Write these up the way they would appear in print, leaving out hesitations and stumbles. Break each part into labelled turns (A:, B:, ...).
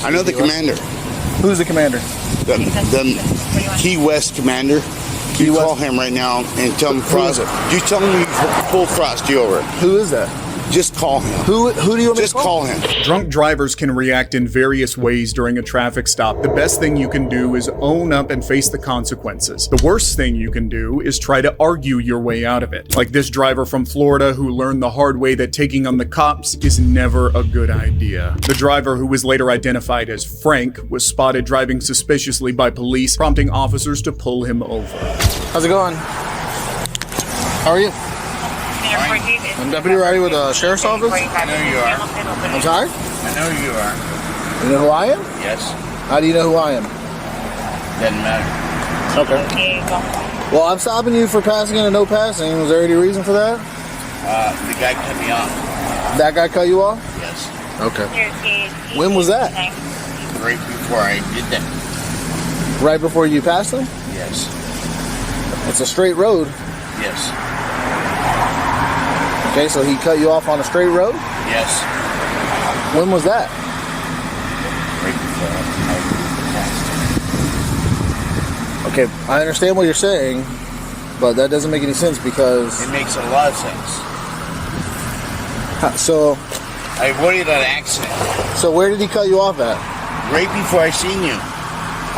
A: I know the commander.
B: Who's the commander?
A: The Key West commander. You call him right now and tell him Frost. You tell him you pull Frosty over.
B: Who is that?
A: Just call him.
B: Who do you want me
A: Just
B: to call?
A: him.
C: Drunk drivers can react in various ways during a traffic stop. The best thing you can do is own up and face the consequences. The worst thing you can do is try to argue your way out of it. Like this driver from Florida who learned the hard way that taking on the cops is never a good idea. The driver, who was later identified as Frank, was spotted driving suspiciously by police, prompting officers to pull him over.
B: How's it going? How are you? I'm Deputy Riley with the Sheriff's Office.
D: I know you are.
B: I'm sorry?
D: I know you are.
B: You know who I am?
D: Yes.
B: How do you know who I am?
D: Doesn't matter.
B: Okay. Well, I'm stopping you for passing and no passing. Was there any reason for that?
D: The guy cut me off.
B: That guy cut you off?
D: Yes.
B: Okay. When was that?
D: Right before I did that.
B: Right before you passed him?
D: Yes.
B: It's a straight road.
D: Yes.
B: Okay, so he cut you off on a straight road?
D: Yes.
B: When was that?
D: Right before I passed.
B: Okay, I understand what you're saying, but that doesn't make any sense because...
D: It makes a lot of sense.
B: So...
D: I avoided an accident.
B: So where did he cut you off at?
D: Right before I seen you.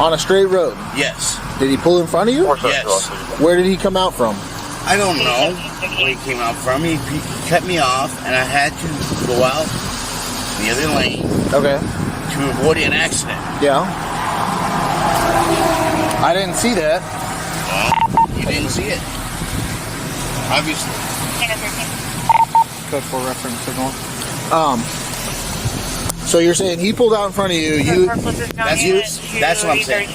B: On a straight road?
D: Yes.
B: Did he pull in front of you?
D: Yes.
B: Where did he come out from?
D: I don't know where he came out from. He cut me off, and I had to go out the other lane.
B: Okay.
D: To avoid an accident.
B: Yeah. I didn't see that.
D: Well, you didn't see it. Obviously.
B: Code 4 reference signal. So you're saying he pulled out in front of you.
D: That's what I'm saying.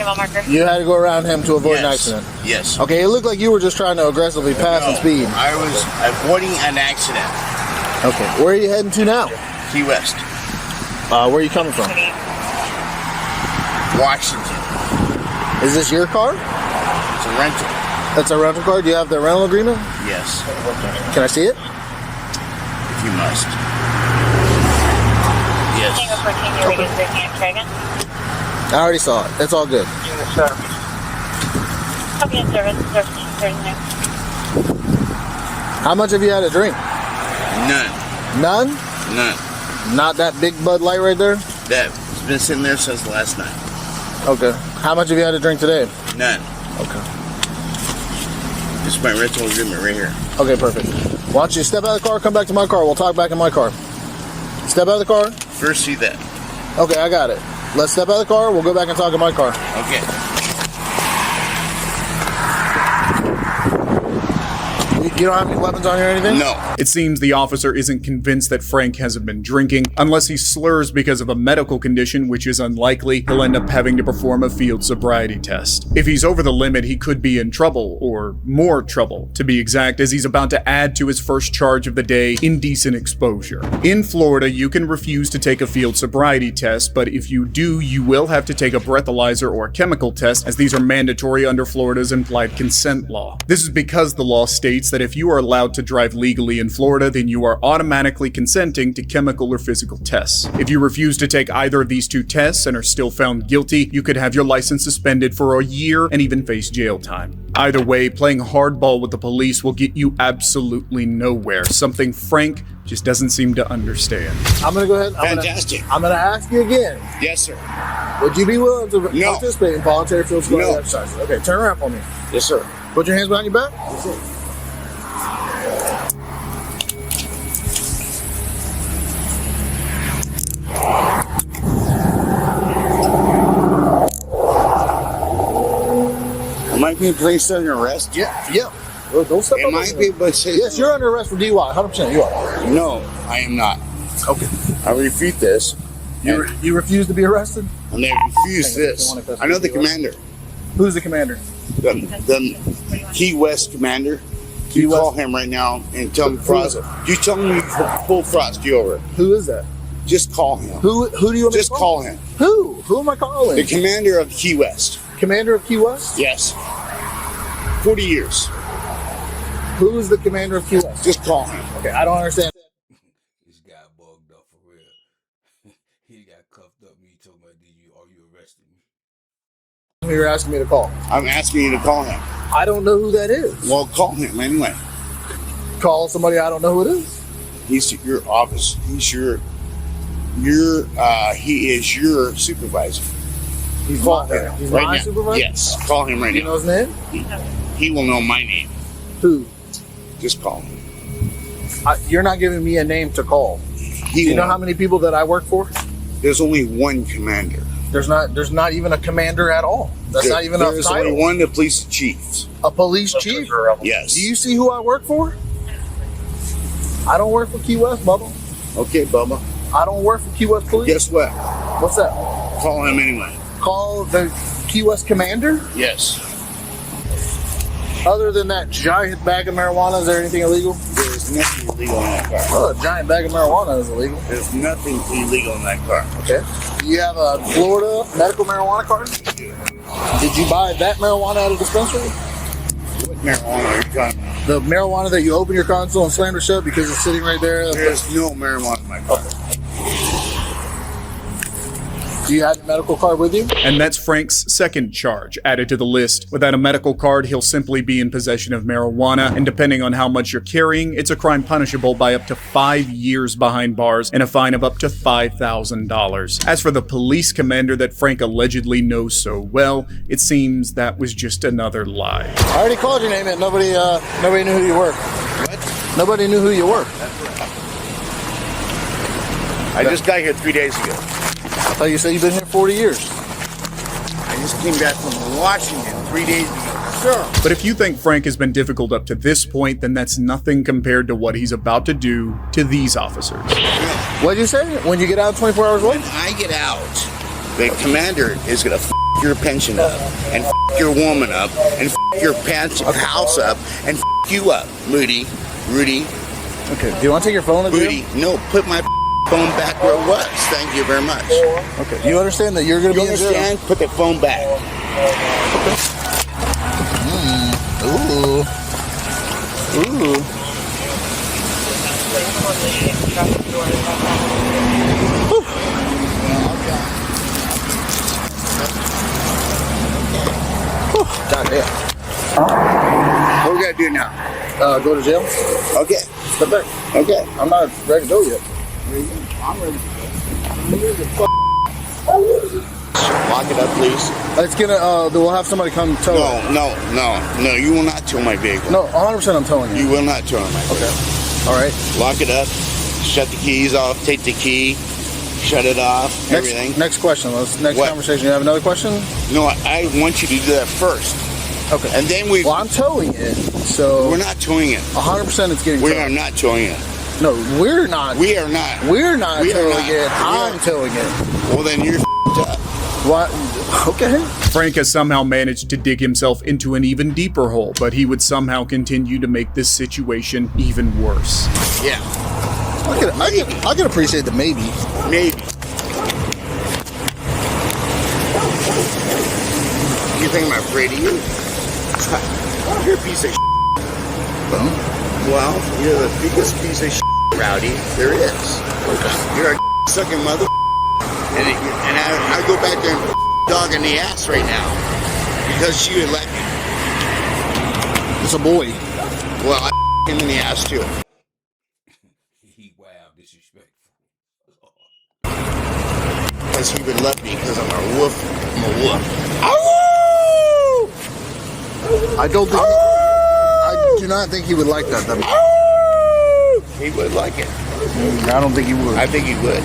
B: You had to go around him to avoid an accident.
D: Yes.
B: Okay, it looked like you were just trying to aggressively pass and speed.
D: I was avoiding an accident.
B: Okay. Where are you heading to now?
D: Key West.
B: Where are you coming from?
D: Washington.
B: Is this your car?
D: It's a rental.
B: That's a rental car? Do you have the rental agreement?
D: Yes.
B: Can I see it?
D: If you must. Yes.
B: I already saw it. It's all good. How much have you had to drink?
D: None.
B: None?
D: None.
B: Not that big Bud Light right there?
D: That's been sitting there since last night.
B: Okay. How much have you had to drink today?
D: None.
B: Okay.
D: This is my rental agreement right here.
B: Okay, perfect. Why don't you step out of the car, come back to my car. We'll talk back in my car. Step out of the car.
D: First see that.
B: Okay, I got it. Let's step out of the car. We'll go back and talk in my car.
D: Okay.
B: You don't have any weapons on you or anything?
D: No.
C: It seems the officer isn't convinced that Frank hasn't been drinking. Unless he slurs because of a medical condition, which is unlikely, he'll end up having to perform a field sobriety test. If he's over the limit, he could be in trouble, or more trouble, to be exact, as he's about to add to his first charge of the day, indecent exposure. In Florida, you can refuse to take a field sobriety test, but if you do, you will have to take a breathalyzer or chemical test, as these are mandatory under Florida's implied consent law. This is because the law states that if you are allowed to drive legally in Florida, then you are automatically consenting to chemical or physical tests. If you refuse to take either of these two tests and are still found guilty, you could have your license suspended for a year and even face jail time. Either way, playing hardball with the police will get you absolutely nowhere, something Frank just doesn't seem to understand.
B: I'm going to go ahead.
A: Fantastic.
B: I'm going to ask you again.
A: Yes, sir.
B: Would you be willing to
A: No.
B: participate in voluntary field sobriety
A: No.
B: exercises? Okay, turn around for me.
A: Yes, sir.
B: Put your hands behind your back. Yes, sir.
A: Am I being placed under arrest?
B: Yeah. Don't step
A: It
B: up.
A: might be, but say
B: Yes, you're under arrest for DUI. 100% you are.
A: No, I am not.
B: Okay.
A: I refute this.
B: You refuse to be arrested?
A: And they refuse this. I know the commander.
B: Who's the commander?
A: The Key West commander.
B: Key
A: You
B: West?
A: call him right now and tell him Frost. You tell him you pull Frosty over.
B: Who is that?
A: Just call him.
B: Who do you want me
A: Just
B: to
A: call him.
B: Who? Who am I calling?
A: The commander of Key West.
B: Commander of Key West?
A: Yes. 40 years.
B: Who is the commander of Key West?
A: Just call him.
B: Okay, I don't understand.
E: This guy bugged up for real. He got cuffed up. He told me
B: You're asking me to call.
A: I'm asking you to call him.
B: I don't know who that is.
A: Well, call him anyway.
B: Call somebody I don't know who it is.
A: He's your office. He's he is your supervisor.
B: He's
A: Call
B: my,
A: him
B: he's
A: right
B: my
A: now.
B: supervisor?
A: Yes, call him right
B: You
A: now.
B: know his name?
A: He will know my name.
B: Who?
A: Just call him.
B: You're not giving me a name to call. Do you know how many people that I work for?
A: There's only one commander.
B: There's not even a commander at all. That's not even a
A: There's
B: title.
A: only one, the police chief.
B: A police chief?
A: Yes.
B: Do you see who I work for? I don't work for Key West, Bubba.
A: Okay, Bubba.
B: I don't work for Key West Police.
A: Guess what?
B: What's that?
A: Call him anyway.
B: Call the Key West commander?
A: Yes.
B: Other than that giant bag of marijuana, is there anything illegal?
A: There's nothing illegal in that car.
B: Well, a giant bag of marijuana is illegal.
A: There's nothing illegal in that car.
B: Okay. Do you have a Florida medical marijuana card? Did you buy that marijuana at a dispensary?
A: What marijuana are you talking about?
B: The marijuana that you open your console and slam it shut because it's sitting right there?
A: There's no marijuana in my car.
B: Do you have a medical card with you?
C: And that's Frank's second charge added to the list. Without a medical card, he'll simply be in possession of marijuana, and depending on how much you're carrying, it's a crime punishable by up to 5 years behind bars and a fine of up to $5,000. As for the police commander that Frank allegedly knows so well, it seems that was just another lie.
B: I already called your name, and nobody knew who you were.
A: What?
B: Nobody knew who you were.
A: I just got here 3 days ago.
B: I thought you said you've been here 40 years.
A: I just came back from Washington 3 days ago. Sure.
C: But if you think Frank has been difficult up to this point, then that's nothing compared to what he's about to do to these officers.
B: What'd you say? When you get out 24 hours
A: When
B: later?
A: I get out, the commander is going to your pension up, and your woman up, and your house up, and you up, Rudy.
B: Okay. Do you want to take your phone to jail?
A: Rudy, no, put my phone back where it was. Thank you very much.
B: Okay. You understand that you're going to
A: You
B: be in jail?
A: understand? Put the phone back.
B: Ooh. God damn.
A: What we got to do now?
B: Go to jail?
A: Okay.
B: Step back.
A: Okay.
B: I'm not ready to go yet.
A: I'm ready. Lock it up, please.
B: It's gonna, we'll have somebody come tow it.
A: No. You will not tow my vehicle.
B: No, 100% I'm towing you.
A: You will not tow my vehicle.
B: Okay. All right.
A: Lock it up. Shut the keys off. Take the key. Shut it off. Everything.
B: Next question. Next
A: What?
B: conversation. You have another question?
A: No, I want you to do that first.
B: Okay.
A: And then we...
B: Well, I'm towing it, so...
A: We're not towing it.
B: 100% it's getting
A: We
B: towed.
A: are not towing it.
B: No, we're not.
A: We are not.
B: We're not
A: We are
B: towing
A: not.
B: it.
A: We
B: I'm
A: are.
B: towing it.
A: Well, then you're up.
B: What? Okay.
C: Frank has somehow managed to dig himself into an even deeper hole, but he would somehow continue to make this situation even worse.
A: Yeah.
B: I can appreciate the maybe.
A: Maybe. You think I'm afraid of you? You're a piece of shit. Well, you're the biggest piece of shit, Rowdy, there is. You're a sucking mother. And I go back there and dog in the ass right now because she would let me.
B: It's a boy.
A: Well, I him in the ass too.
E: Wow, disrespectful.
A: Because he would let me because I'm a wolf. I'm a wolf.
B: I don't think... I do not think he would like that.
A: He would like it.
B: I don't think he would.
A: I think he would.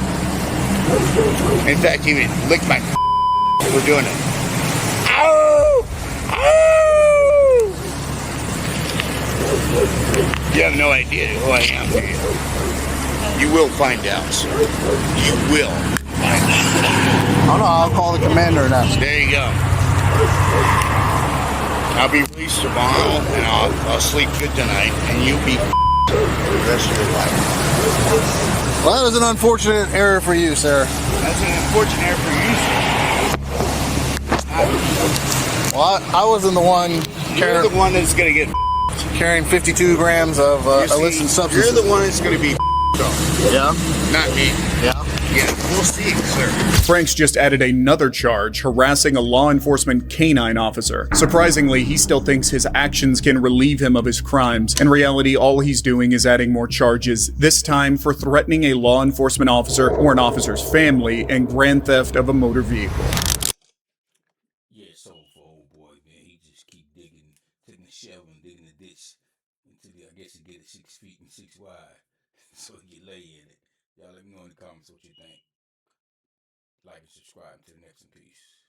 A: In fact, he would lick my for doing it. You have no idea who I am, do you? You will find out, sir. You will find out.
B: Oh no, I'll call the commander and ask.
A: There you go. I'll be released tomorrow, and I'll sleep good tonight, and you'll be for the rest of your life.
B: Well, that was an unfortunate error for you, sir.
A: That's an unfortunate error for you, sir.
B: Well, I wasn't the one
A: You're the one that's going to get
B: carrying 52 grams of
A: You see,
B: illicit substances.
A: You're the one that's going to be
B: Yeah?
A: not me.
B: Yeah?
A: Yeah, we'll see, sir.
C: Frank's just added another charge, harassing a law enforcement canine officer. Surprisingly, he still thinks his actions can relieve him of his crimes. In reality, all he's doing is adding more charges, this time for threatening a law enforcement officer or an officer's family and grand theft of a motor vehicle.
E: Yeah, so for old boy, man, he just keep digging, taking the shovel and digging the ditch until I guess he get it 6 feet and 6 wide, so he can lay in it. Y'all let me know in the comments what you think. Like and subscribe to the next in peace.